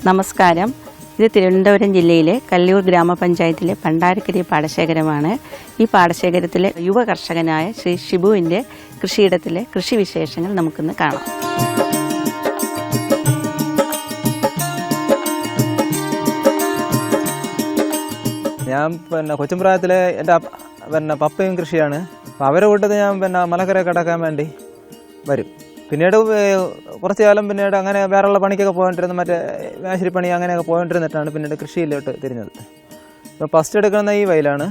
നമസ്കാരം. ഇത് തിരുവനന്തപുരം ജില്ലയിലെ കല്ലൂർ ഗ്രാമപഞ്ചായത്തിലെ പണ്ടാരക്കരി പാടശേഖരമാണ്. ഈ പാടശേഖരത്തിലെ യുവ കർഷകനായ ശ്രീ ഷിബുവിൻ്റെ കൃഷിയിടത്തിലെ കൃഷിവിശേഷങ്ങൾ നമുക്കിന്ന് കാണാം. ഞാൻ കൊച്ചും പ്രായത്തിലെ എൻ്റെ പപ്പയും കൃഷിയാണ്. അപ്പോൾ അവരെ കൂട്ടത്തിൽ ഞാൻ മലക്കര കടക്കാൻ വേണ്ടി വരും. പിന്നീട് കുറച്ച് കാലം പിന്നീട് അങ്ങനെ വേറെയുള്ള പണിക്കൊക്കെ പോയിട്ടിരുന്നു, മറ്റേ മേശിരിപ്പണി അങ്ങനെയൊക്കെ പോയിട്ടിരുന്നിട്ടാണ് പിന്നീട് കൃഷിയിലോട്ട് തിരിഞ്ഞത്. ഇപ്പോൾ ഫസ്റ്റ് എടുക്കുന്ന ഈ വയലാണ്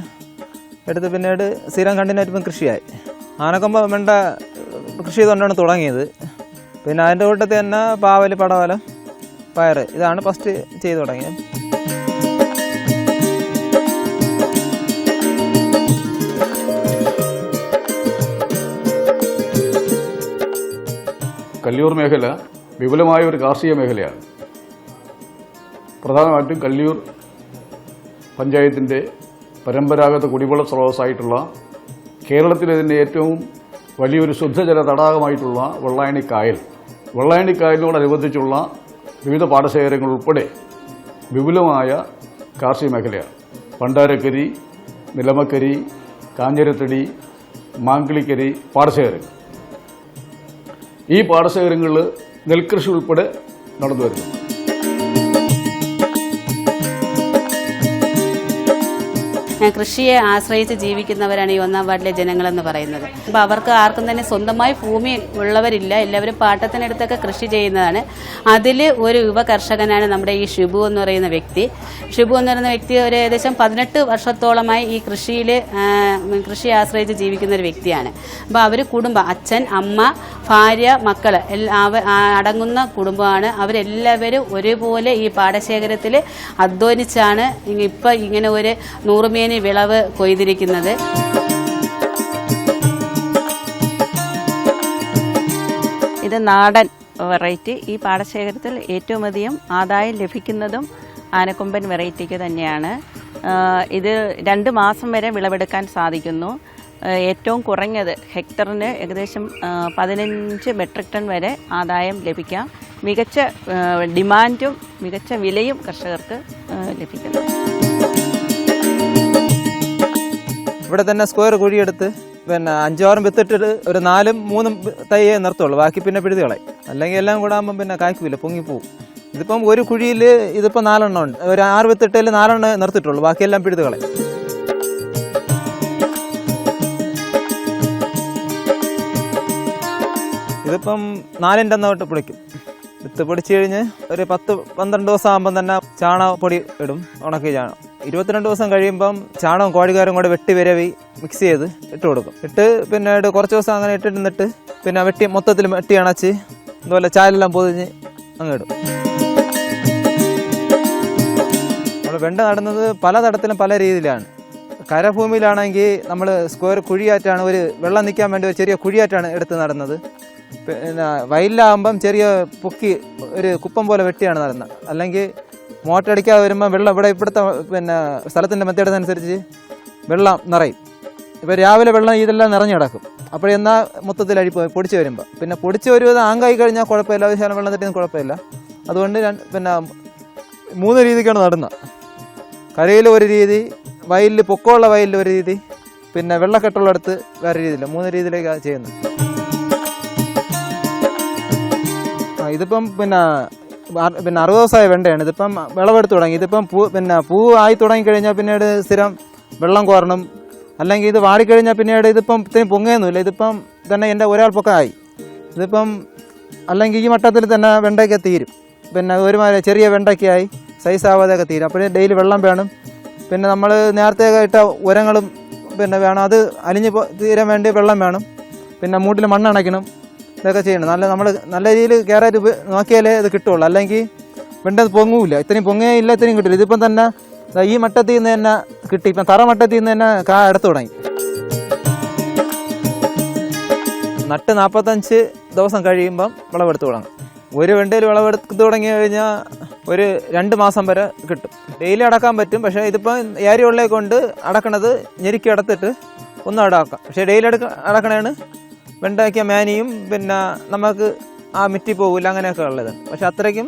എടുത്ത് പിന്നീട് സ്ഥിരം കണ്ടിന്യൂയിട്ട് ഇപ്പം കൃഷിയായി. ആനക്കൊമ്പ വെണ്ട കൃഷി ചെയ്തുകൊണ്ടാണ് തുടങ്ങിയത്. പിന്നെ അതിൻ്റെ കൂട്ടത്തിൽ തന്നെ പാവൽ, പടവലം, പയർ ഇതാണ് ഫസ്റ്റ് ചെയ്തു തുടങ്ങിയത്. കല്ലിയൂർ മേഖല വിപുലമായ ഒരു കാർഷിക മേഖലയാണ്. പ്രധാനമായിട്ടും കല്ലിയൂർ പഞ്ചായത്തിൻ്റെ പരമ്പരാഗത കുടിവെള്ള സ്രോതസ്സായിട്ടുള്ള കേരളത്തിലെ തന്നെ ഏറ്റവും വലിയൊരു ശുദ്ധജല തടാകമായിട്ടുള്ള വെള്ളായണിക്കായലിനോടനുബന്ധിച്ചുള്ള വിവിധ പാടശേഖരങ്ങൾ ഉൾപ്പെടെ വിപുലമായ കാർഷിക മേഖലയാണ്. പണ്ടാരക്കരി, നിലമക്കരി, കാഞ്ഞിരത്തടി, മാങ്കിളിക്കരി പാടശേഖരങ്ങൾ. ഈ പാടശേഖരങ്ങളിൽ നെൽകൃഷി ഉൾപ്പെടെ നടന്നു വരുന്നു. കൃഷിയെ ആശ്രയിച്ച് ജീവിക്കുന്നവരാണ് ഈ 1-ാം വാർഡിലെ ജനങ്ങളെന്ന് പറയുന്നത്. അപ്പോൾ അവർക്ക് ആർക്കും തന്നെ സ്വന്തമായി ഭൂമി ഉള്ളവരില്ല, എല്ലാവരും പാട്ടത്തിനടുത്തൊക്കെ കൃഷി ചെയ്യുന്നതാണ്. അതിൽ ഒരു യുവ കർഷകനാണ് നമ്മുടെ ഈ ഷിബു എന്ന് പറയുന്ന വ്യക്തി. ഷിബു എന്ന് പറയുന്ന വ്യക്തി ഒരു ഏകദേശം 18 വർഷത്തോളമായി ഈ കൃഷിയെ ആശ്രയിച്ച് ജീവിക്കുന്ന ഒരു വ്യക്തിയാണ്. അപ്പോൾ അവർ കുടുംബം, അച്ഛൻ, അമ്മ, ഭാര്യ, മക്കൾ അടങ്ങുന്ന കുടുംബമാണ്. അവരെല്ലാവരും ഒരുപോലെ ഈ പാടശേഖരത്തിൽ അധ്വാനിച്ചാണ് ഇപ്പം ഇങ്ങനെ ഒരു 100 മേനി വിളവ് കൊയ്തിരിക്കുന്നത്. ഇത് നാടൻ വെറൈറ്റി. ഈ പാടശേഖരത്തിൽ ഏറ്റവും അധികം ആദായം ലഭിക്കുന്നതും ആനക്കൊമ്പൻ വെറൈറ്റിക്ക് തന്നെയാണ്. ഇത് 2 മാസം വരെ വിളവെടുക്കാൻ സാധിക്കുന്നു. ഏറ്റവും കുറഞ്ഞത് ഹെക്ടറിന് ഏകദേശം 15 മെട്രിക് ടൺ വരെ ആദായം ലഭിക്കാം. മികച്ച ഡിമാൻഡും മികച്ച വിലയും കർഷകർക്ക് ലഭിക്കുന്നു. ഇവിടെ തന്നെ സ്ക്വയർ കുഴിയെടുത്ത് 5-6 വിത്തിട്ടിട്ട് ഒരു 4-3 തൈയെ നിർത്തുള്ളൂ, ബാക്കി പിന്നെ പിഴുതി കളയും. അല്ലെങ്കിൽ എല്ലാം കൂടെ ആകുമ്പം പിന്നെ കായ്ക്കില്ല, പൊങ്ങിപ്പോവും. ഇതിപ്പം ഒരു കുഴിയിൽ ഇതിപ്പോൾ 4 എണ്ണം ഉണ്ട്. ഒരു 6 വിത്തിട്ടതിൽ 4 എണ്ണം നിർത്തിട്ടുള്ളൂ, ബാക്കിയെല്ലാം പിഴുതി കളയും. ഇതിപ്പം 4ൻ്റെ അന്നോട്ട് പൊടിക്കും. വിത്ത് പൊടിച്ച് കഴിഞ്ഞ് ഒരു 10-12 ദിവസം ആകുമ്പം തന്നെ ചാണകപ്പൊടി ഇടും, ഉണക്കി ചാണകം. 22 ദിവസം കഴിയുമ്പം ചാണകം കോഴിക്കാരും കൂടെ വെട്ടി വിരവി മിക്സ് ചെയ്ത് ഇട്ട് കൊടുക്കും. പിന്നീട് കുറച്ച് ദിവസം അങ്ങനെ ഇട്ടിരുന്നിട്ട് പിന്നെ മൊത്തത്തിൽ വെട്ടി അണച്ച് അതുപോലെ ചാലെല്ലാം പൊതിഞ്ഞ് അങ്ങ് ഇടും. നമ്മൾ വെണ്ട നടുന്നത് പല തടത്തിലും പല രീതിയിലാണ്. കരഭൂമിയിലാണെങ്കിൽ നമ്മൾ സ്ക്വയർ കുഴിയായിട്ടാണ്, ഒരു വെള്ളം നിൽക്കാൻ വേണ്ടി ഒരു ചെറിയ കുഴിയായിട്ടാണ് എടുത്ത് നടുന്നത്. പിന്നെ വയലിലാകുമ്പം ചെറിയ പൊക്കി ഒരു കുപ്പം പോലെ വെട്ടിയാണ് നടുന്നത്. അല്ലെങ്കിൽ മോട്ടർ അടിക്കാതെ വരുമ്പോൾ വെള്ളം ഇവിടുത്തെ സ്ഥലത്തിൻ്റെ മെത്തേഡനുസരിച്ച് വെള്ളം നിറയും. ഇപ്പോൾ രാവിലെ വെള്ളം ഇതെല്ലാം നിറഞ്ഞു കിടക്കും. അപ്പോഴെന്നാൽ മൊത്തത്തിൽ പൊടിച്ച് വരുമ്പോൾ പിന്നെ പൊടിച്ച് ഒരു ആങ്കായി കഴിഞ്ഞാൽ കുഴപ്പമില്ല, ആവശ്യം വെള്ളം തട്ടിയൊന്നും കുഴപ്പമില്ല. അതുകൊണ്ട് 3 രീതിക്കാണ് നടുന്നത്. കരയിൽ ഒരു രീതി, വയലിൽ പൊക്കമുള്ള വയലിൽ ഒരു രീതി, പിന്നെ വെള്ളക്കെട്ടുള്ളിടത്ത് വേറെ രീതിയില്ല. 3 രീതിയിലേക്കാണ് ചെയ്യുന്നത്. ഇതിപ്പം പിന്നെ 60 ദിവസമായ വെണ്ടയാണ്. ഇതിപ്പം വിളവെടുത്ത് തുടങ്ങി. ഇതിപ്പം പൂ ആയി തുടങ്ങിക്കഴിഞ്ഞാൽ പിന്നീട് സ്ഥിരം വെള്ളം കോരണം. അല്ലെങ്കിൽ ഇത് വാടിക്കഴിഞ്ഞാൽ പിന്നീട് ഇതിപ്പം ഇത്രയും പൊങ്ങയൊന്നുമില്ല. ഇതിപ്പം തന്നെ എൻ്റെ ഒരാൾ പൊക്കമായി. ഇതിപ്പം അല്ലെങ്കിൽ ഈ മട്ടത്തിൽ തന്നെ വെണ്ടയ്ക്ക് തീരും. പിന്നെ ഒരുമാതിരി ചെറിയ വെണ്ടയ്ക്കായി സൈസ് ആവാതെയൊക്കെ തീരും. അപ്പോഴേ ഡെയിലി വെള്ളം വേണം. പിന്നെ നമ്മൾ നേരത്തെ ഇട്ട ഉരങ്ങളും വേണം, അത് അലിഞ്ഞ് തീരാൻ വേണ്ടി വെള്ളം വേണം. പിന്നെ മൂട്ടിൽ മണ്ണണയ്ക്കണം, ഇതൊക്കെ ചെയ്യണം. നമ്മൾ നല്ല രീതിയിൽ കയറായിട്ട് നോക്കിയാലേ ഇത് കിട്ടുള്ളൂ. അല്ലെങ്കിൽ വെണ്ട പൊങ്ങൂല, ഇത്രയും പൊങ്ങയില്ല, ഇത്രയും കിട്ടില്ല. ഇതിപ്പം തന്നെ ഈ മട്ടത്തിൽ നിന്ന് തന്നെ കിട്ടി. ഇപ്പം തറ മട്ടത്തിൽ നിന്ന് തന്നെ എടുത്തു തുടങ്ങി. നട്ട് 45 ദിവസം കഴിയുമ്പം വിളവെടുത്ത് തുടങ്ങും. ഒരു വെണ്ടയിൽ വിളവെടുത്ത് തുടങ്ങി കഴിഞ്ഞാൽ ഒരു 2 മാസം വരെ കിട്ടും. ഡെയിലി അടക്കാൻ പറ്റും. പക്ഷേ ഇതിപ്പം ഏരിയ കൊണ്ട് അടക്കണത് ഞെരുക്കി അടത്തിട്ട് ഒന്നും അടക്കാം. പക്ഷേ ഡെയിലി അടക്കണേണ് വെണ്ടയ്ക്ക മേനിയും പിന്നെ നമുക്ക് ആ മിറ്റി പോകില്ല, അങ്ങനെയൊക്കെ ഉള്ളത്. പക്ഷെ അത്രയ്ക്കും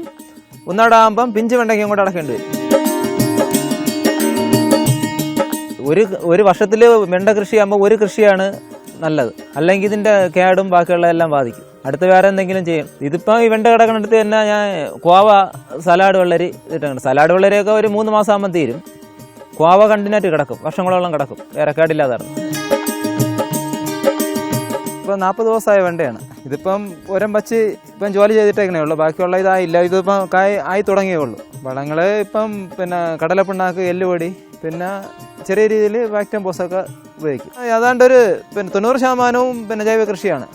ഒന്നാടാകുമ്പം പിഞ്ച് വെണ്ടയ്ക്കും കൂടെ അടക്കേണ്ടി വരും. ഒരു വർഷത്തിൽ വെണ്ട കൃഷിയാകുമ്പോൾ ഒരു കൃഷിയാണ് നല്ലത്, അല്ലെങ്കിൽ ഇതിൻ്റെ കേടും ബാക്കിയുള്ള എല്ലാം ബാധിക്കും. അടുത്ത് വേറെ എന്തെങ്കിലും ചെയ്യും. ഇതിപ്പോൾ ഈ വെണ്ട കിടക്കണടുത്ത് തന്നെ ഞാൻ കോവ, സലാഡ് വെള്ളരി ഇട്ടുണ്ട്. സലാഡ് വെള്ളരിയൊക്കെ ഒരു 3 മാസം ആകുമ്പോൾ തീരും. കോവ കണ്ടിന്യൂട്ട് കിടക്കും, വർഷങ്ങളോളം കിടക്കും, വേറെ കേടില്ലാതെ. ഇപ്പോൾ 40 ദിവസമായ വെണ്ടയാണ്. ഇതിപ്പം ഒരം വച്ച് ഇപ്പം ജോലി ചെയ്തിട്ടേക്കണേ ഉള്ളൂ, ബാക്കിയുള്ള ഇതായില്ല. ഇതിപ്പം കായ് ആയി തുടങ്ങിയേ ഉള്ളൂ. വളങ്ങൾ ഇപ്പം പിന്നെ കടലപ്പിണ്ണാക്ക്, എല്ലുപൊടി, പിന്നെ ചെറിയ രീതിയിൽ വാക്ടം പോസൊക്കെ ഉപയോഗിക്കും. ഏതാണ്ടൊരു 90% പിന്നെ ജൈവ കൃഷിയാണ്.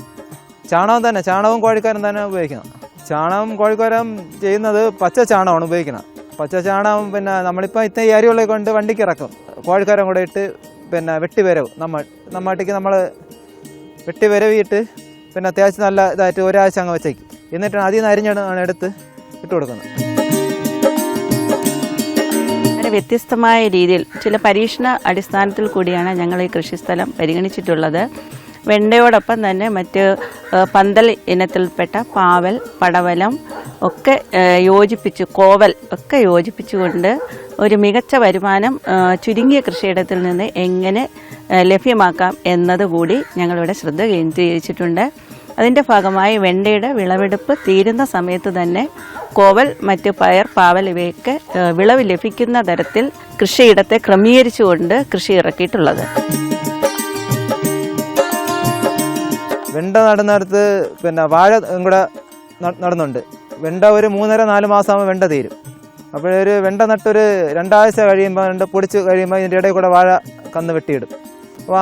ചാണകം തന്നെ, ചാണകവും കോഴിക്കാരം തന്നെ ഉപയോഗിക്കണം. ചാണകം കോഴിക്കാരം ചെയ്യുന്നത് പച്ച ചാണകമാണ് ഉപയോഗിക്കണം. പച്ച ചാണകം പിന്നെ നമ്മളിപ്പോൾ ഈ അരിയുള്ള കൊണ്ട് വണ്ടിക്ക് ഇറക്കും. കോഴിക്കാരം കൂടെ ഇട്ട് പിന്നെ വെട്ടി വരവ് നമ്മാട്ടിക്ക് നമ്മൾ വെട്ടി വരവിയിട്ട് പിന്നെ അത്യാവശ്യം നല്ല ഇതായിട്ട് ഒരാഴ്ച അങ്ങ് വെച്ചേക്കും. എന്നിട്ടാണ് അതിൽ നിന്ന് അരിഞ്ഞാണ് എടുത്ത് ഇട്ട് കൊടുക്കുന്നത്. വളരെ വ്യത്യസ്തമായ രീതിയിൽ ചില പരീക്ഷണ അടിസ്ഥാനത്തിൽ കൂടിയാണ് ഞങ്ങൾ ഈ കൃഷിസ്ഥലം പരിഗണിച്ചിട്ടുള്ളത്. വെണ്ടയോടൊപ്പം തന്നെ മറ്റ് പന്തൽ ഇനത്തിൽപ്പെട്ട പാവൽ, പടവലം ഒക്കെ യോജിപ്പിച്ച്, കോവൽ ഒക്കെ യോജിപ്പിച്ചുകൊണ്ട് ഒരു മികച്ച വരുമാനം ചുരുങ്ങിയ കൃഷിയിടത്തിൽ നിന്ന് എങ്ങനെ ലഭ്യമാക്കാം എന്നതുകൂടി ഞങ്ങളിവിടെ ശ്രദ്ധ കേന്ദ്രീകരിച്ചിട്ടുണ്ട്. അതിൻ്റെ ഭാഗമായി വെണ്ടയുടെ വിളവെടുപ്പ് തീരുന്ന സമയത്ത് തന്നെ കോവൽ, മറ്റ് പയർ, പാവൽ ഇവയൊക്കെ വിളവ് ലഭിക്കുന്ന തരത്തിൽ കൃഷിയിടത്തെ ക്രമീകരിച്ചുകൊണ്ട് കൃഷി ഇറക്കിയിട്ടുള്ളത്. വെണ്ട നടുന്നിടത്ത് പിന്നെ വാഴ കൂടെ നടുന്നുണ്ട്. വെണ്ട ഒരു 3.5-4 മാസമാകുമ്പോൾ വെണ്ട തീരും. അപ്പോഴൊരു വെണ്ട നട്ടൊരു 2 ആഴ്ച കഴിയുമ്പോൾ, 2 പൊടിച്ച് കഴിയുമ്പോൾ ഇതിൻ്റെ ഇടയിൽ കൂടെ വാഴ കന്ന് വെട്ടിയിടും. അപ്പോൾ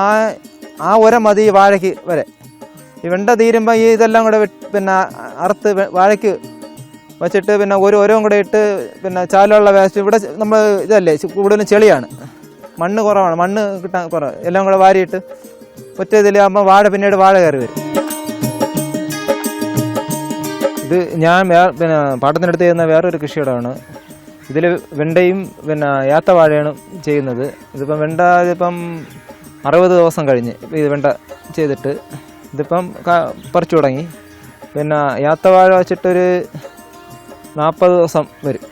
ആ ഉരം മതി ഈ വാഴയ്ക്ക് വരെ. ഈ വെണ്ട തീരുമ്പോൾ ഈ ഇതെല്ലാം കൂടെ പിന്നെ അറുത്ത് വാഴയ്ക്ക് വെച്ചിട്ട് പിന്നെ ഒരു ഉരവും കൂടെ ഇട്ട് പിന്നെ ചാലുള്ള വേസ്റ്റ്, ഇവിടെ നമ്മൾ ഇതല്ലേ കൂടുതലും ചെളിയാണ്, മണ്ണ് കുറവാണ്, മണ്ണ് കിട്ടാൻ കുറവ്, എല്ലാം കൂടെ വാരിയിട്ട് ഒറ്റ ഇതിലാകുമ്പോൾ വാഴ പിന്നീട് വാഴ കയറി വരും. ഇത് ഞാൻ പിന്നെ പാട്ടത്തിനടുത്ത് ചെയ്യുന്ന വേറൊരു കൃഷിയിടമാണ്. ഇതിൽ വെണ്ടയും പിന്നെ ഏത്തവാഴയാണ് ചെയ്യുന്നത്. ഇതിപ്പം വെണ്ട ഇതിപ്പം 60 ദിവസം കഴിഞ്ഞ് ഇത് വെണ്ട ചെയ്തിട്ട് ഇതിപ്പം പറിച്ചു തുടങ്ങി. പിന്നെ ഏത്തവാഴ വെച്ചിട്ടൊരു 40 ദിവസം വരും.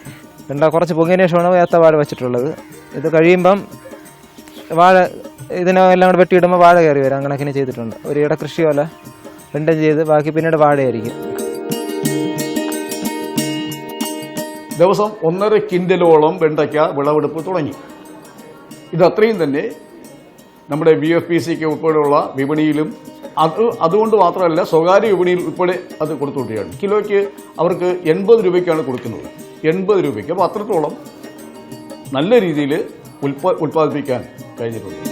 വെണ്ട കുറച്ച് പൊങ്ങിയതിന് ശേഷമാണ് ഏത്തവാഴ വെച്ചിട്ടുള്ളത്. ഇത് കഴിയുമ്പം വാഴ ഇതിനെല്ലാം കൂടെ വെട്ടിയിടുമ്പോൾ വാഴ കയറി വരും. അങ്ങനെയൊക്കെ ചെയ്തിട്ടുണ്ട്. ഒരു ഇടകൃഷി പോലെ വെണ്ട ചെയ്ത് ബാക്കി പിന്നീട് വാഴയായിരിക്കും. ദിവസം 1.5 കിൻഡലോളം വെണ്ടയ്ക്ക വിളവെടുപ്പ് തുടങ്ങി. ഇതത്രയും തന്നെ നമ്മുടെ BFPCക്ക് ഉൾപ്പെടെയുള്ള വിപണിയിലും അതുകൊണ്ട് മാത്രമല്ല സ്വകാര്യ വിപണിയിൽ ഉൾപ്പെടെ അത് കൊടുത്തുകൊണ്ടിരിക്കുകയാണ്. കിലോയ്ക്ക് അവർക്ക് 80 രൂപയ്ക്കാണ് കൊടുക്കുന്നത്. 80 രൂപയ്ക്ക്. അപ്പോൾ അത്രത്തോളം നല്ല രീതിയിൽ ഉൽപ്പാദിപ്പിക്കാൻ കഴിഞ്ഞിട്ടുണ്ട്.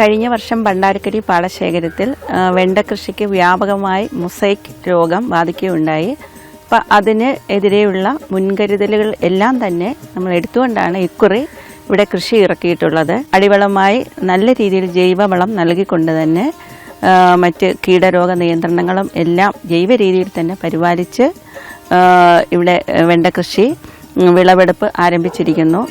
കഴിഞ്ഞ വർഷം ഭണ്ഡാരക്കരി പാടശേഖരത്തിൽ വെണ്ട കൃഷിക്ക് വ്യാപകമായി മൊസൈക്ക് രോഗം ബാധിക്കുകയുണ്ടായി. അപ്പം അതിന് എതിരെയുള്ള മുൻകരുതലുകൾ എല്ലാം തന്നെ നമ്മൾ എടുത്തുകൊണ്ടാണ് ഇക്കുറി ഇവിടെ കൃഷി ഇറക്കിയിട്ടുള്ളത്. അടിവളമായി നല്ല രീതിയിൽ ജൈവവളം നൽകിക്കൊണ്ട് തന്നെ മറ്റ് കീടരോഗ നിയന്ത്രണങ്ങളും എല്ലാം ജൈവ രീതിയിൽ തന്നെ പരിപാലിച്ച് ഇവിടെ വെണ്ട കൃഷി വിളവെടുപ്പ് ആരംഭിച്ചിരിക്കുന്നു.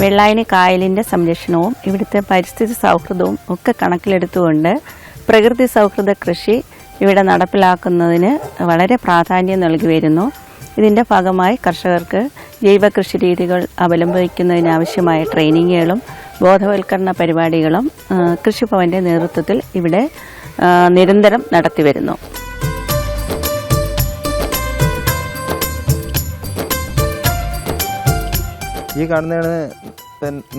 വെള്ളായണി കായലിൻ്റെ സംരക്ഷണവും ഇവിടുത്തെ പരിസ്ഥിതി സൗഹൃദവും ഒക്കെ കണക്കിലെടുത്തുകൊണ്ട് പ്രകൃതി സൗഹൃദ കൃഷി ഇവിടെ നടപ്പിലാക്കുന്നതിന് വളരെ പ്രാധാന്യം നൽകി വരുന്നു. ഇതിൻ്റെ ഭാഗമായി കർഷകർക്ക് ജൈവ കൃഷി രീതികൾ അവലംബിക്കുന്നതിനാവശ്യമായ ട്രെയിനിങ്ങുകളും ബോധവൽക്കരണ പരിപാടികളും കൃഷിഭവൻ്റെ നേതൃത്വത്തിൽ ഇവിടെ നിരന്തരം നടത്തിവരുന്നു. ഈ കാണുന്നതാണ്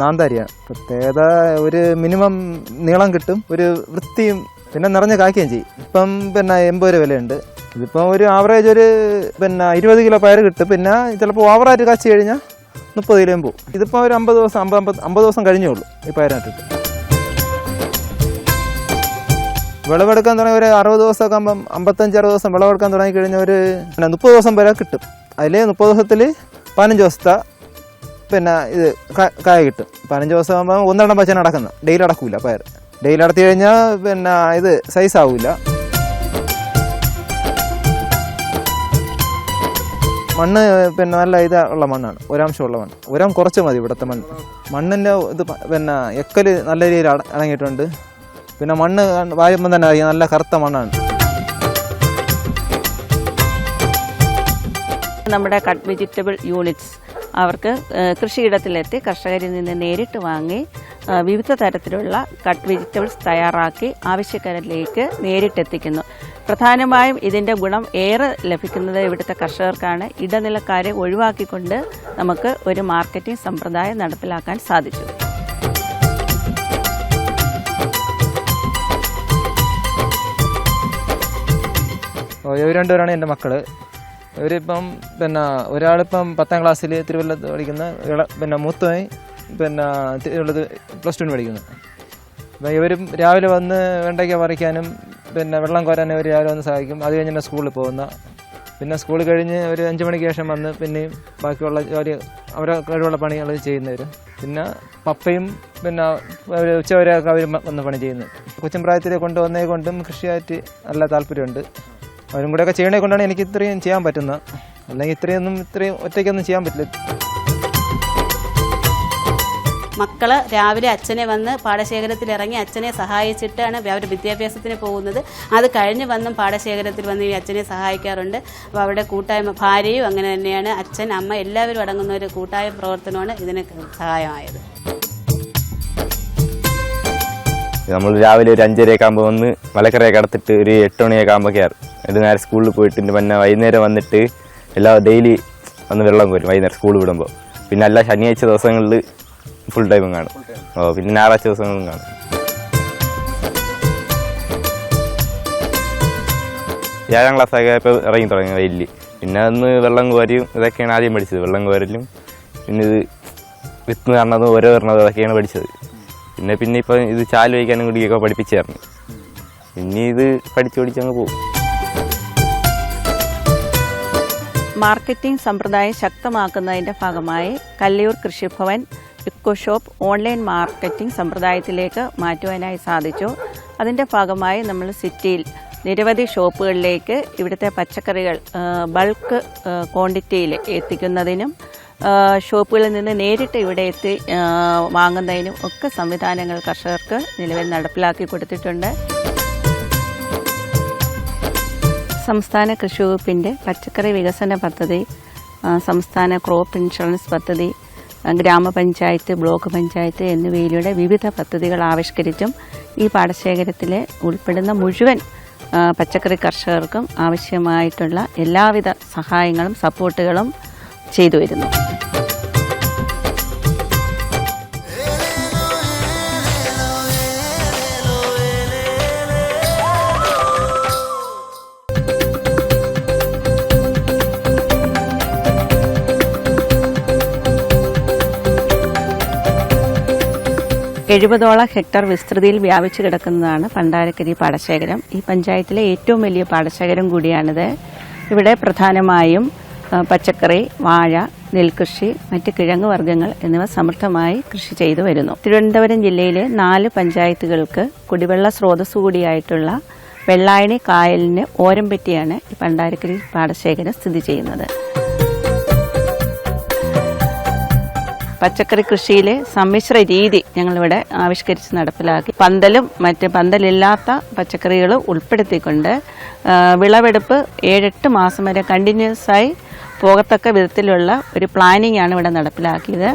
നാന്താരിയാണ്. പ്രത്യേകത ഒരു മിനിമം നീളം കിട്ടും, ഒരു വൃത്തിയും പിന്നെ നിറഞ്ഞ കായ്ക്കുകയും ചെയ്യും. ഇപ്പം പിന്നെ 80 രൂപ വിലയുണ്ട്. ഇതിപ്പം ഒരു ആവറേജ് ഒരു പിന്നെ 20 കിലോ പയർ കിട്ടും. പിന്നെ ചിലപ്പോൾ ഓവറായിട്ട് കാച്ചി കഴിഞ്ഞാൽ 30 കിലോയും പോകും. ഇതിപ്പോൾ ഒരു 50 ദിവസം 50 ദിവസം കഴിഞ്ഞേ ഉള്ളൂ ഈ പയറിനട്ടിട്ട്. വിളവെടുക്കാൻ തുടങ്ങി ഒരു 60 ദിവസമൊക്കെ ആകുമ്പം 55-60 ദിവസം വിളവെടുക്കാൻ തുടങ്ങി കഴിഞ്ഞാൽ ഒരു 30 ദിവസം വരെ കിട്ടും. അതിൽ 30 ദിവസത്തിൽ 15 ദിവസത്തെ പിന്നെ ഇത് കായ കിട്ടും. 15 ദിവസം ആകുമ്പോൾ ഒന്നെണ്ണം വെച്ചാൽ നടക്കുന്നത്. ഡെയിലി അടക്കൂല പയർ. ഡെയിലി അടത്തി കഴിഞ്ഞാൽ പിന്നെ ഇത് സൈസ് ആവില്ല. മണ്ണ് പിന്നെ നല്ല ഇതുള്ള മണ്ണാണ്, ഒരാംശമുള്ള മണ്ണ്. ഒരാം കുറച്ച് മതി ഇവിടുത്തെ മണ്ണ്. മണ്ണിൻ്റെ ഇത് പിന്നെ എക്കൽ നല്ല രീതിയിൽ അടങ്ങിയിട്ടുണ്ട്. പിന്നെ മണ്ണ് വായുമ്പം തന്നെ അറിയാം, നല്ല കറുത്ത മണ്ണാണ്. നമ്മുടെ കട്ട് വെജിറ്റബിൾ യൂണിറ്റ്സ് അവർക്ക് കൃഷിയിടത്തിലെത്തി കർഷകരിൽ നിന്ന് നേരിട്ട് വാങ്ങി വിവിധ തരത്തിലുള്ള കട്ട് വെജിറ്റബിൾസ് തയ്യാറാക്കി ആവശ്യക്കാരിലേക്ക് നേരിട്ടെത്തിക്കുന്നു. പ്രധാനമായും ഇതിൻ്റെ ഗുണം ഏറെ ലഭിക്കുന്നത് ഇവിടുത്തെ കർഷകർക്കാണ്. ഇടനിലക്കാരെ ഒഴിവാക്കിക്കൊണ്ട് നമുക്ക് ഒരു മാർക്കറ്റിംഗ് സമ്പ്രദായം നടപ്പിലാക്കാൻ സാധിച്ചു. ഇവർ രണ്ടുപേരാണ് എൻ്റെ മക്കൾ. ഇവരിപ്പം പിന്നെ ഒരാളിപ്പം 10ാം ക്ലാസ്സിൽ തിരുവല്ലത്ത് പഠിക്കുന്ന, പിന്നെ മൂത്തമായി പിന്നെ തിരുവല്ലത്ത് +2 പഠിക്കുന്നു. അപ്പം ഇവരും രാവിലെ വന്ന് വെണ്ടയ്ക്ക പറിക്കാനും പിന്നെ വെള്ളം കോരാനും ഇവർ രാവിലെ വന്ന് സഹായിക്കും. അത് കഴിഞ്ഞ് തന്നെ സ്കൂളിൽ പോകുന്ന, പിന്നെ സ്കൂൾ കഴിഞ്ഞ് ഒരു 5 മണിക്ക് ശേഷം വന്ന് പിന്നെയും ബാക്കിയുള്ള ജോലി അവരെ കഴിവുള്ള പണികൾ ചെയ്യുന്നവർ. പിന്നെ പപ്പയും പിന്നെ ഉച്ചവരെയൊക്കെ അവർ വന്ന് പണി ചെയ്യുന്നത്. കൊച്ചും പ്രായത്തിൽ കൊണ്ടുവന്നേ കൊണ്ടും കൃഷിയായിട്ട് നല്ല താല്പര്യമുണ്ട്. അവരും കൂടെയൊക്കെ ചെയ്യണേ കൊണ്ടാണ് എനിക്ക് ഇത്രയും ചെയ്യാൻ പറ്റുന്നത്. അല്ലെങ്കിൽ ഇത്രയും ഒറ്റയ്ക്കൊന്നും ചെയ്യാൻ പറ്റില്ല. മക്കൾ രാവിലെ അച്ഛനെ വന്ന് പാടശേഖരത്തിൽ ഇറങ്ങി അച്ഛനെ സഹായിച്ചിട്ടാണ് അവർ വിദ്യാഭ്യാസത്തിന് പോകുന്നത്. അത് കഴിഞ്ഞ് വന്നും പാടശേഖരത്തിൽ വന്ന് ഈ അച്ഛനെ സഹായിക്കാറുണ്ട്. അപ്പോൾ അവിടെ കൂട്ടായ്മ, ഭാര്യയും അങ്ങനെ തന്നെയാണ്. അച്ഛൻ, അമ്മ എല്ലാവരും അടങ്ങുന്ന ഒരു കൂട്ടായ പ്രവർത്തനമാണ് ഇതിന് സഹായമായത്. നമ്മൾ രാവിലെ ഒരു 5:30 ആകുമ്പോൾ വന്ന് മലക്കറിയൊക്കെ അടത്തിട്ട് ഒരു 8 മണിയൊക്കെ ആകുമ്പോൾ കയറും. എന്നിട്ട് നേരെ സ്കൂളിൽ പോയിട്ട് പിന്നെ വൈകുന്നേരം വന്നിട്ട് ഡെയിലി വന്ന് വെള്ളം കോരും വൈകുന്നേരം സ്കൂൾ വിടുമ്പോൾ. പിന്നെ എല്ലാ ശനിയാഴ്ച ദിവസങ്ങളിൽ ഫുൾ ടൈമും കാണും. പിന്നെ ഞായറാഴ്ച ദിവസങ്ങളും കാണും. ഏഴാം ക്ലാസ്സൊക്കെ ഇപ്പോൾ ഇറങ്ങി തുടങ്ങി വയലിൽ. പിന്നെ അന്ന് വെള്ളം കോരിയും ഇതൊക്കെയാണ് ആദ്യം പഠിച്ചത്. വെള്ളം കോരലും പിന്നെ ഇത് വിത്ത് നടന്നതും ഓരോ ഇറങ്ങുന്നതും അതൊക്കെയാണ് പഠിച്ചത്. പിന്നെ ഇപ്പം ഇത് ചാല് വയ്ക്കാനും കൂടിയൊക്കെ പഠിപ്പിച്ചായിരുന്നു. പിന്നെ ഇത് പഠിച്ചങ്ങ് പോകും. മാർക്കറ്റിംഗ് സമ്പ്രദായം ശക്തമാക്കുന്നതിൻ്റെ ഭാഗമായി കല്ലിയൂർ കൃഷിഭവൻ ഇക്കോ ഷോപ്പ് ഓൺലൈൻ മാർക്കറ്റിംഗ് സമ്പ്രദായത്തിലേക്ക് മാറ്റുവാനായി സാധിച്ചു. അതിൻ്റെ ഭാഗമായി നമ്മൾ സിറ്റിയിൽ നിരവധി ഷോപ്പുകളിലേക്ക് ഇവിടുത്തെ പച്ചക്കറികൾ ബൾക്ക് ക്വാണ്ടിറ്റിയിൽ എത്തിക്കുന്നതിനും ഷോപ്പുകളിൽ നിന്ന് നേരിട്ട് ഇവിടെ എത്തി വാങ്ങുന്നതിനും ഒക്കെ സംവിധാനങ്ങൾ കർഷകർക്ക് നിലവിൽ നടപ്പിലാക്കി കൊടുത്തിട്ടുണ്ട്. സംസ്ഥാന കൃഷി വകുപ്പിൻ്റെ പച്ചക്കറി വികസന പദ്ധതി, സംസ്ഥാന ക്രോപ്പ് ഇൻഷുറൻസ് പദ്ധതി, ഗ്രാമപഞ്ചായത്ത്, ബ്ലോക്ക് പഞ്ചായത്ത് എന്നിവയിലൂടെ വിവിധ പദ്ധതികൾ ആവിഷ്കരിച്ചും ഈ പാടശേഖരത്തിലെ ഉൾപ്പെടുന്ന മുഴുവൻ പച്ചക്കറി കർഷകർക്കും ആവശ്യമായിട്ടുള്ള എല്ലാവിധ സഹായങ്ങളും സപ്പോർട്ടുകളും ചെയ്തു വരുന്നു. ഹെക്ടർ വിസ്തൃതിയിൽ വ്യാപിച്ചു കിടക്കുന്നതാണ് പണ്ടാരക്കരി പാടശേഖരം. ഈ പഞ്ചായത്തിലെ ഏറ്റവും വലിയ പാടശേഖരം കൂടിയാണിത്. ഇവിടെ പ്രധാനമായും പച്ചക്കറി, വാഴ, നെൽകൃഷി, മറ്റ് കിഴങ്ങ് വർഗ്ഗങ്ങൾ എന്നിവ സമൃദ്ധമായി കൃഷി ചെയ്തു വരുന്നു. തിരുവനന്തപുരം ജില്ലയിലെ 4 പഞ്ചായത്തുകൾക്ക് കുടിവെള്ള സ്രോതസ്സു കൂടിയായിട്ടുള്ള വെള്ളായണി കായലിന് ഓരം പറ്റിയാണ് ഈ പണ്ടാരക്കരി പാടശേഖരം സ്ഥിതി ചെയ്യുന്നത്. പച്ചക്കറി കൃഷിയിലെ സമ്മിശ്ര രീതി ഞങ്ങളിവിടെ ആവിഷ്കരിച്ച് നടപ്പിലാക്കി. പന്തലും മറ്റ് പന്തലില്ലാത്ത പച്ചക്കറികൾ ഉൾപ്പെടുത്തിക്കൊണ്ട് വിളവെടുപ്പ് 7-8 മാസം വരെ കണ്ടിന്യൂസ് ആയി പോകത്തക്ക വിധത്തിലുള്ള ഒരു പ്ലാനിംഗ് ആണ് ഇവിടെ നടപ്പിലാക്കിയത്.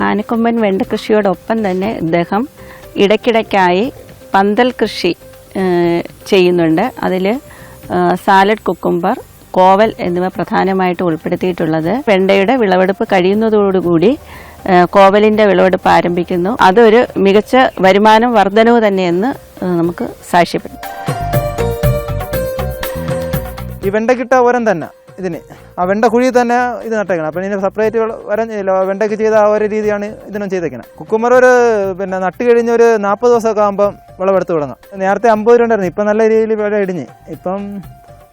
ആനക്കൊമ്പൻ വെണ്ട കൃഷിയോടൊപ്പം തന്നെ ഇദ്ദേഹം ഇടയ്ക്കിടയ്ക്കായി പന്തൽ കൃഷി ചെയ്യുന്നുണ്ട്. അതിൽ സാലഡ്, കുക്കുംബർ, കോവൽ എന്നിവ പ്രധാനമായിട്ട് ഉൾപ്പെടുത്തിയിട്ടുള്ളത്. വെണ്ടയുടെ വിളവെടുപ്പ് കഴിയുന്നതോടുകൂടി കോവലിൻ്റെ വിളവെടുപ്പ് ആരംഭിക്കുന്നു. അതൊരു മികച്ച വരുമാനം വർധനവ് തന്നെയെന്ന് നമുക്ക് സാക്ഷ്യപ്പെടും. ഈ വെണ്ടക്കിട്ട ഓരം തന്നെ ഇതിന് ആ വെണ്ട കുഴി തന്നെ ഇത് നട്ടേക്കണം. അപ്പം ഇതിന് സെപ്പറേറ്റ് വെണ്ടയ്ക്ക് ചെയ്ത ആ ഒരു രീതിയാണ് ഇതിനും ചെയ്തേക്കണം. കുക്കുമ്പർ പിന്നെ നട്ട് കഴിഞ്ഞ് ഒരു 40 ദിവസമൊക്കെ ആകുമ്പം വിളവെടുത്ത് തുടങ്ങാം. നേരത്തെ 50 രൂപ ഉണ്ടായിരുന്നു. ഇപ്പം നല്ല രീതിയിൽ വില ഇടിഞ്ഞ് ഇപ്പം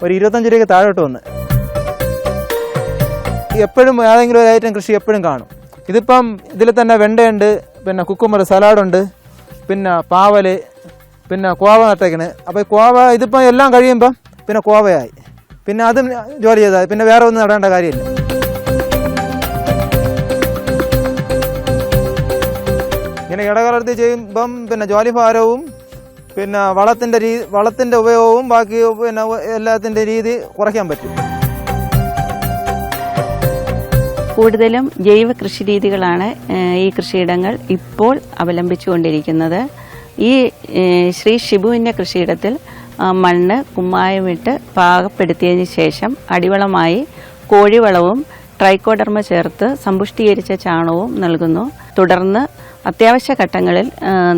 ഒരു 25 രൂപയ്ക്ക് താഴോട്ട് വന്ന്. എപ്പോഴും ഏതെങ്കിലും ഒരു ഐറ്റം കൃഷി എപ്പോഴും കാണും. ഇതിപ്പം ഇതിൽ തന്നെ വെണ്ടയുണ്ട്, പിന്നെ കുക്കുമ്പർ, സലാഡുണ്ട്, പിന്നെ പാവൽ, പിന്നെ കോവ നട്ടേക്കണ്. അപ്പോൾ കോവ ഇതിപ്പം എല്ലാം കഴിയുമ്പം പിന്നെ കോവയായി, പിന്നെ അതും ജോലി ചെയ്താൽ പിന്നെ വേറെ ഒന്നും നടേണ്ട കാര്യമില്ല. ഇങ്ങനെ ഇടകലർത്തി ചെയ്യുമ്പം പിന്നെ ജോലിഭാരവും പിന്നെ വളത്തിൻ്റെ ഉപയോഗവും ബാക്കി പിന്നെ എല്ലാത്തിൻ്റെ രീതി കുറയ്ക്കാൻ പറ്റും. കൂടുതലും ജൈവ കൃഷി രീതികളാണ് ഈ കൃഷിയിടങ്ങൾ ഇപ്പോൾ അവലംബിച്ചുകൊണ്ടിരിക്കുന്നത്. ഈ ശ്രീ ഷിബുവിൻ്റെ കൃഷിയിടത്തിൽ മണ്ണ് കുമ്മായമിട്ട് പാകപ്പെടുത്തിയതിന് ശേഷം അടിവളമായി കോഴിവളവും ട്രൈക്കോഡർമ ചേർത്ത് സമ്പുഷ്ടീകരിച്ച ചാണകവും നൽകുന്നു. തുടർന്ന് അത്യാവശ്യ ഘട്ടങ്ങളിൽ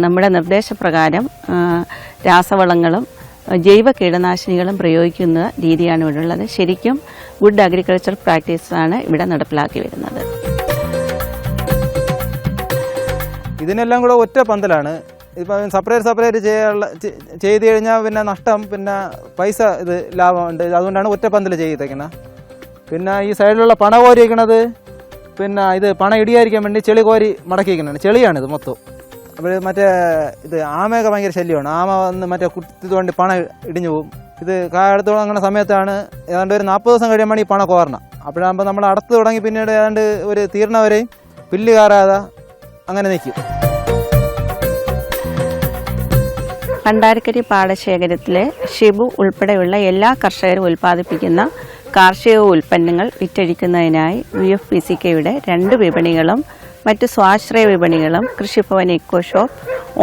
നമ്മുടെ നിർദ്ദേശപ്രകാരം രാസവളങ്ങളും ജൈവ കീടനാശിനികളും പ്രയോഗിക്കുന്ന രീതിയാണ് ഇവിടെ ഉള്ളത്. ശരിക്കും ഗുഡ് അഗ്രികൾച്ചർ പ്രാക്ടീസാണ് ഇവിടെ നടപ്പിലാക്കി വരുന്നത്. ഇതിനെല്ലാം കൂടെ ഒറ്റ പന്തലാണ്. ഇപ്പം സെപ്പറേറ്റ് ചെയ്ത് കഴിഞ്ഞാൽ പിന്നെ നഷ്ടം, പിന്നെ പൈസ ഇത് ലാഭമുണ്ട്. അതുകൊണ്ടാണ് ഒറ്റ പന്തൽ ചെയ്തേക്കുന്നത്. പിന്നെ ഈ സൈഡിലുള്ള പണ കോരി വയ്ക്കണത് പിന്നെ ഇത് പണ ഇടിയായിരിക്കാൻ വേണ്ടി ചെളി കോരി മടക്കി വയ്ക്കണതാണ്. ചെളിയാണിത് മൊത്തം. അപ്പോൾ മറ്റേ ഇത് ആമയൊക്കെ ഭയങ്കര ശല്യമാണ്. ആമ വന്ന് മറ്റേ കുത്തി തോണ്ടി പണ ഇടിഞ്ഞു പോകും. ഇത് കാലത്ത് തുടങ്ങുന്ന സമയത്താണ് ഏതാണ്ട് ഒരു 40 ദിവസം കഴിയുമ്പോൾ ഈ പണ കോരണം. അപ്പോഴാകുമ്പോൾ നമ്മൾ അടത്ത് തുടങ്ങി പിന്നീട് ഏതാണ്ട് ഒരു തീർന്നവരെയും പുല്ല് കയറാതെ അങ്ങനെ നിൽക്കും. പണ്ടാരക്കരി പാടശേഖരത്തിലെ ഷിബു ഉൾപ്പെടെയുള്ള എല്ലാ കർഷകരും ഉൽപ്പാദിപ്പിക്കുന്ന കാർഷിക ഉൽപ്പന്നങ്ങൾ വിറ്റഴിക്കുന്നതിനായി UFPCKയുടെ 2 വിപണികളും മറ്റ് സ്വാശ്രയ വിപണികളും, കൃഷിഭവൻ ഇക്കോ ഷോപ്പ്,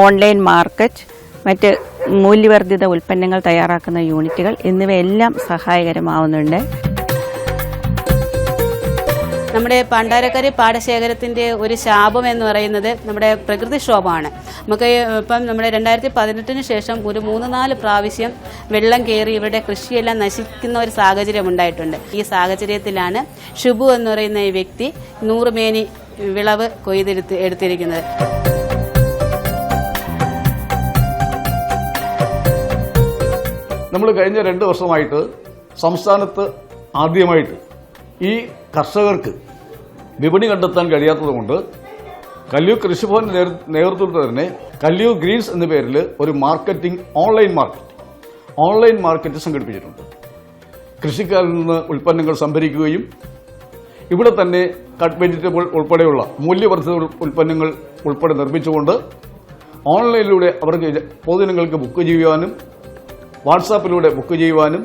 ഓൺലൈൻ മാർക്കറ്റ്, മറ്റ് മൂല്യവർദ്ധിത ഉൽപ്പന്നങ്ങൾ തയ്യാറാക്കുന്ന യൂണിറ്റുകൾ എന്നിവയെല്ലാം സഹായകരമാവുന്നുണ്ട്. നമ്മുടെ പണ്ടാരക്കരി പാടശേഖരത്തിൻ്റെ ഒരു ശാപം എന്ന് പറയുന്നത് നമ്മുടെ പ്രകൃതിക്ഷോഭമാണ്. നമുക്ക് ഇപ്പം നമ്മുടെ 2018 ശേഷം ഒരു 3-4 പ്രാവശ്യം വെള്ളം കയറി ഇവരുടെ കൃഷിയെല്ലാം നശിക്കുന്ന ഒരു സാഹചര്യം ഉണ്ടായിട്ടുണ്ട്. ഈ സാഹചര്യത്തിലാണ് ഷിബു എന്ന് പറയുന്ന ഈ വ്യക്തി 100 മേനി വിളവ് എടുത്തിരിക്കുന്നത്. നമ്മൾ കഴിഞ്ഞ 2 വർഷമായിട്ട് സംസ്ഥാനത്ത് ആദ്യമായിട്ട് ഈ കർഷകർക്ക് വിപണി കണ്ടെത്താൻ കഴിയാത്തതുകൊണ്ട് കല്ലിയൂർ കൃഷിഭവന്റെ നേതൃത്വത്തിൽ തന്നെ കല്ലിയൂർ ഗ്രീൻസ് എന്ന പേരിൽ ഒരു ഓൺലൈൻ മാർക്കറ്റ് സംഘടിപ്പിച്ചിട്ടുണ്ട്. കൃഷിക്കാരിൽ നിന്ന് ഉൽപ്പന്നങ്ങൾ സംഭരിക്കുകയും ഇവിടെ തന്നെ കട്ട് വെജിറ്റബിൾ ഉൾപ്പെടെയുള്ള മൂല്യവർദ്ധിത ഉൽപ്പന്നങ്ങൾ ഉൾപ്പെടെ നിർമ്മിച്ചുകൊണ്ട് ഓൺലൈനിലൂടെ അവർക്ക് പൊതുജനങ്ങൾക്ക് ബുക്ക് ചെയ്യുവാനും വാട്സാപ്പിലൂടെ ബുക്ക് ചെയ്യുവാനും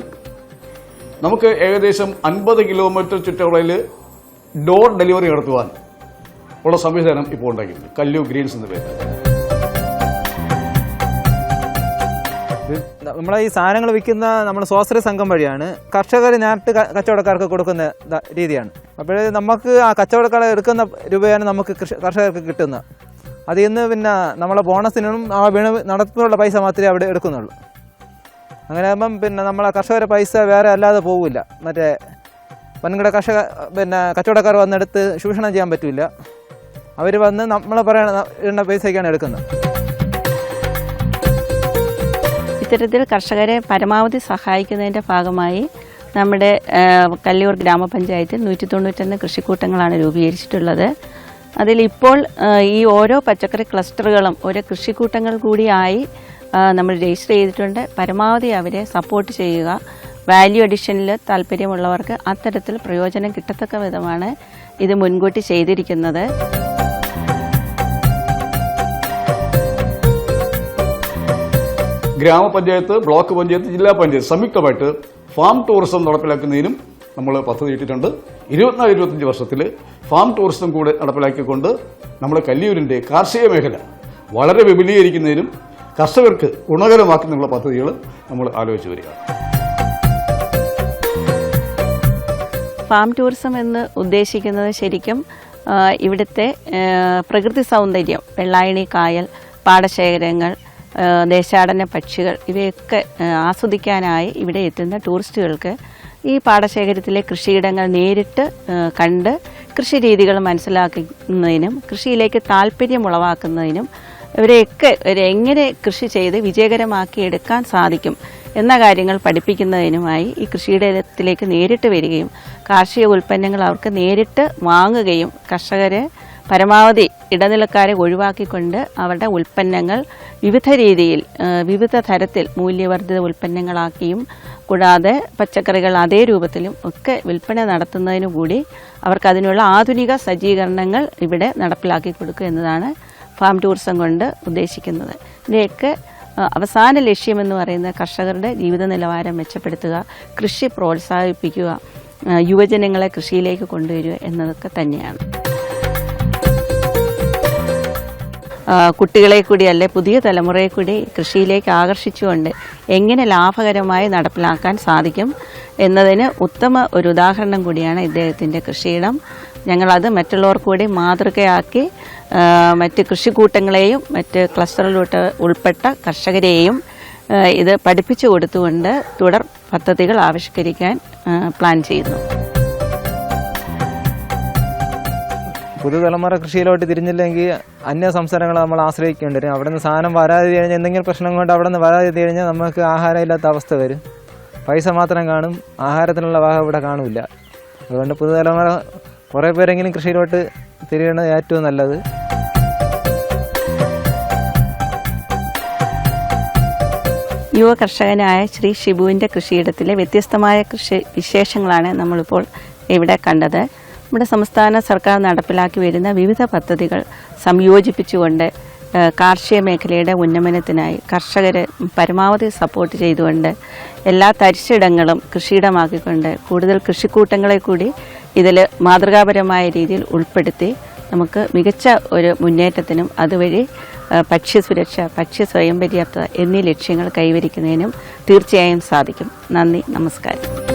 നമുക്ക് ഏകദേശം 50 കിലോമീറ്റർ ചുറ്റളവിൽ ഡോർ ഡെലിവറി നടത്തുവാൻ ഉള്ള സംവിധാനം ഇപ്പോൾ ഉണ്ടാക്കിയിട്ടുണ്ട്. കല്ലിയൂർ ഗ്രീൻസ് എന്ന പേര്. നമ്മളെ ഈ സാധനങ്ങൾ വിൽക്കുന്ന നമ്മൾ സ്വാശ്രയ സംഘം വഴിയാണ് കർഷകർ നേരിട്ട് കച്ചവടക്കാർക്ക് കൊടുക്കുന്ന രീതിയാണ്. അപ്പോൾ നമുക്ക് ആ കച്ചവടക്കാരെ എടുക്കുന്ന രൂപയാണ് നമുക്ക് കർഷകർക്ക് കിട്ടുന്നത്. അതിൽ നിന്ന് പിന്നെ നമ്മളെ ബോണസിനും ആ നടത്തിനുള്ള പൈസ മാത്രമേ അവിടെ എടുക്കുന്നുള്ളൂ. അങ്ങനെ ആകുമ്പം പിന്നെ നമ്മളെ കർഷകരെ പൈസ വേറെ അല്ലാതെ പോകില്ല. മറ്റേ വൻകിട കച്ചവടക്കാർ വന്നെടുത്ത് ചൂഷണം ചെയ്യാൻ പറ്റില്ല. അവർ വന്ന് നമ്മൾ പറയുന്ന പൈസയ്ക്കാണ് എടുക്കുന്നത്. ഇത്തരത്തിൽ കർഷകരെ പരമാവധി സഹായിക്കുന്നതിൻ്റെ ഭാഗമായി നമ്മുടെ കല്ലിയൂർ ഗ്രാമപഞ്ചായത്തിൽ 191 കൃഷിക്കൂട്ടങ്ങളാണ് രൂപീകരിച്ചിട്ടുള്ളത്. അതിലിപ്പോൾ ഈ ഓരോ പച്ചക്കറി ക്ലസ്റ്ററുകളും ഓരോ കൃഷിക്കൂട്ടങ്ങൾ കൂടിയായി നമ്മൾ രജിസ്റ്റർ ചെയ്തിട്ടുണ്ട്. പരമാവധി അവരെ സപ്പോർട്ട് ചെയ്യുക. വാല്യൂ അഡീഷനിൽ താല്പര്യമുള്ളവർക്ക് അത്തരത്തിൽ പ്രയോജനം കിട്ടത്തക്ക വിധമാണ് ഇത് മുൻകൂട്ടി ചെയ്തിരിക്കുന്നത്. ഗ്രാമപഞ്ചായത്ത്, ബ്ലോക്ക് പഞ്ചായത്ത്, ജില്ലാ പഞ്ചായത്ത് സംയുക്തമായിട്ട് ഫാം ടൂറിസം നടപ്പിലാക്കുന്നതിനും നമ്മൾ പദ്ധതി ഇട്ടിട്ടുണ്ട്. 24-25 വർഷത്തിൽ ഫാം ടൂറിസം കൂടെ നടപ്പിലാക്കിക്കൊണ്ട് നമ്മൾ കല്ലിയൂരിൻ്റെ കാർഷിക മേഖല വളരെ വിപുലീകരിക്കുന്നതിനും കർഷകർക്ക് ഗുണകരമാക്കുന്നതിനുള്ള പദ്ധതികൾ നമ്മൾ ആലോചിച്ച് വരികയാണ്. ഫാം ടൂറിസം എന്ന് ഉദ്ദേശിക്കുന്നത് ശരിക്കും ഇവിടുത്തെ പ്രകൃതി സൗന്ദര്യം, വെള്ളായണി കായൽ, പാടശേഖരങ്ങൾ, ദേശാടന പക്ഷികൾ ഇവയൊക്കെ ആസ്വദിക്കാനായി ഇവിടെ എത്തുന്ന ടൂറിസ്റ്റുകൾക്ക് ഈ പാടശേഖരത്തിലെ കൃഷിയിടങ്ങൾ നേരിട്ട് കണ്ട് കൃഷി രീതികൾ മനസ്സിലാക്കുന്നതിനും കൃഷിയിലേക്ക് താല്പര്യം ഉളവാക്കുന്നതിനും ഇവരെയൊക്കെ എങ്ങനെ കൃഷി ചെയ്ത് വിജയകരമാക്കി എടുക്കാൻ സാധിക്കും എന്ന കാര്യങ്ങൾ പഠിപ്പിക്കുന്നതിനുമായി ഈ കൃഷിയിടത്തിലേക്ക് നേരിട്ട് വരികയും കാർഷിക ഉൽപ്പന്നങ്ങൾ അവർക്ക് നേരിട്ട് വാങ്ങുകയും കർഷകരെ പരമാവധി ഇടനിലക്കാരെ ഒഴിവാക്കിക്കൊണ്ട് അവരുടെ ഉൽപ്പന്നങ്ങൾ വിവിധ രീതിയിൽ വിവിധ തരത്തിൽ മൂല്യവർദ്ധിത ഉൽപ്പന്നങ്ങളാക്കിയും കൂടാതെ പച്ചക്കറികൾ അതേ രൂപത്തിലും ഒക്കെ വിൽപ്പന നടത്തുന്നതിനു കൂടി അവർക്ക് അതിനുള്ള ആധുനിക സജ്ജീകരണങ്ങൾ ഇവിടെ നടപ്പിലാക്കി കൊടുക്കുക എന്നതാണ് ഫാം ടൂറിസം കൊണ്ട് ഉദ്ദേശിക്കുന്നത്. ഇതിൻ്റെയൊക്കെ അവസാന ലക്ഷ്യമെന്ന് പറയുന്നത് കർഷകരുടെ ജീവിത നിലവാരം മെച്ചപ്പെടുത്തുക, കൃഷി പ്രോത്സാഹിപ്പിക്കുക, യുവജനങ്ങളെ കൃഷിയിലേക്ക് കൊണ്ടുവരിക എന്നതൊക്കെ തന്നെയാണ്. കുട്ടികളെ കൂടി അല്ലെ പുതിയ തലമുറയെ കൂടി കൃഷിയിലേക്ക് ആകർഷിച്ചുകൊണ്ട് എങ്ങനെ ലാഭകരമായി നടപ്പിലാക്കാൻ സാധിക്കും എന്നതിന് ഉത്തമ ഒരു ഉദാഹരണം കൂടിയാണ് ഇദ്ദേഹത്തിൻ്റെ കൃഷിയിടം. ഞങ്ങളത് മറ്റുള്ളവർക്ക് കൂടി മാതൃകയാക്കി മറ്റ് കൃഷിക്കൂട്ടങ്ങളെയും മറ്റ് ക്ലസ്റ്ററിലോട്ട് ഉൾപ്പെട്ട കർഷകരെയും ഇത് പഠിപ്പിച്ചു കൊടുത്തുകൊണ്ട് തുടർ പദ്ധതികൾ ആവിഷ്കരിക്കാൻ പ്ലാൻ ചെയ്യുന്നു. പുതുതലമുറ കൃഷിയിലോട്ട് തിരിഞ്ഞില്ലെങ്കിൽ അന്യ സംസ്ഥാനങ്ങളെ നമ്മൾ ആശ്രയിക്കേണ്ടി വരും. അവിടെ നിന്ന് സാധനം വരാതെ കഴിഞ്ഞാൽ എന്തെങ്കിലും പ്രശ്നം കൊണ്ട് അവിടെ നിന്ന് വരാതെ കഴിഞ്ഞാൽ നമുക്ക് ആഹാരമില്ലാത്ത അവസ്ഥ വരും. പൈസ മാത്രം കാണും, ആഹാരത്തിനുള്ള വക ഇവിടെ കാണില്ല. അതുകൊണ്ട് പുതുതലമുറ കുറേ പേരെങ്കിലും കൃഷിയിലോട്ട് തിരിയണത് ഏറ്റവും നല്ലത്. യുവ കർഷകനായ ശ്രീ ഷിബുവിൻ്റെ കൃഷിയിടത്തിലെ വ്യത്യസ്തമായ കൃഷി വിശേഷങ്ങളാണ് നമ്മളിപ്പോൾ ഇവിടെ കണ്ടത്. നമ്മുടെ സംസ്ഥാന സർക്കാർ നടപ്പിലാക്കി വരുന്ന വിവിധ പദ്ധതികൾ സംയോജിപ്പിച്ചുകൊണ്ട് കാർഷിക മേഖലയുടെ ഉന്നമനത്തിനായി കർഷകരെ പരമാവധി സപ്പോർട്ട് ചെയ്തുകൊണ്ട് എല്ലാ തരിശിടങ്ങളും കൃഷിയിടമാക്കിക്കൊണ്ട് കൂടുതൽ കൃഷിക്കൂട്ടങ്ങളെ കൂടി ഇതിൽ മാതൃകാപരമായ രീതിയിൽ ഉൾപ്പെടുത്തി നമുക്ക് മികച്ച ഒരു മുന്നേറ്റത്തിനും അതുവഴി ഭക്ഷ്യസുരക്ഷ, ഭക്ഷ്യ സ്വയം പര്യാപ്തത എന്നീ ലക്ഷ്യങ്ങൾ കൈവരിക്കുന്നതിനും തീർച്ചയായും സാധിക്കും. നന്ദി, നമസ്കാരം.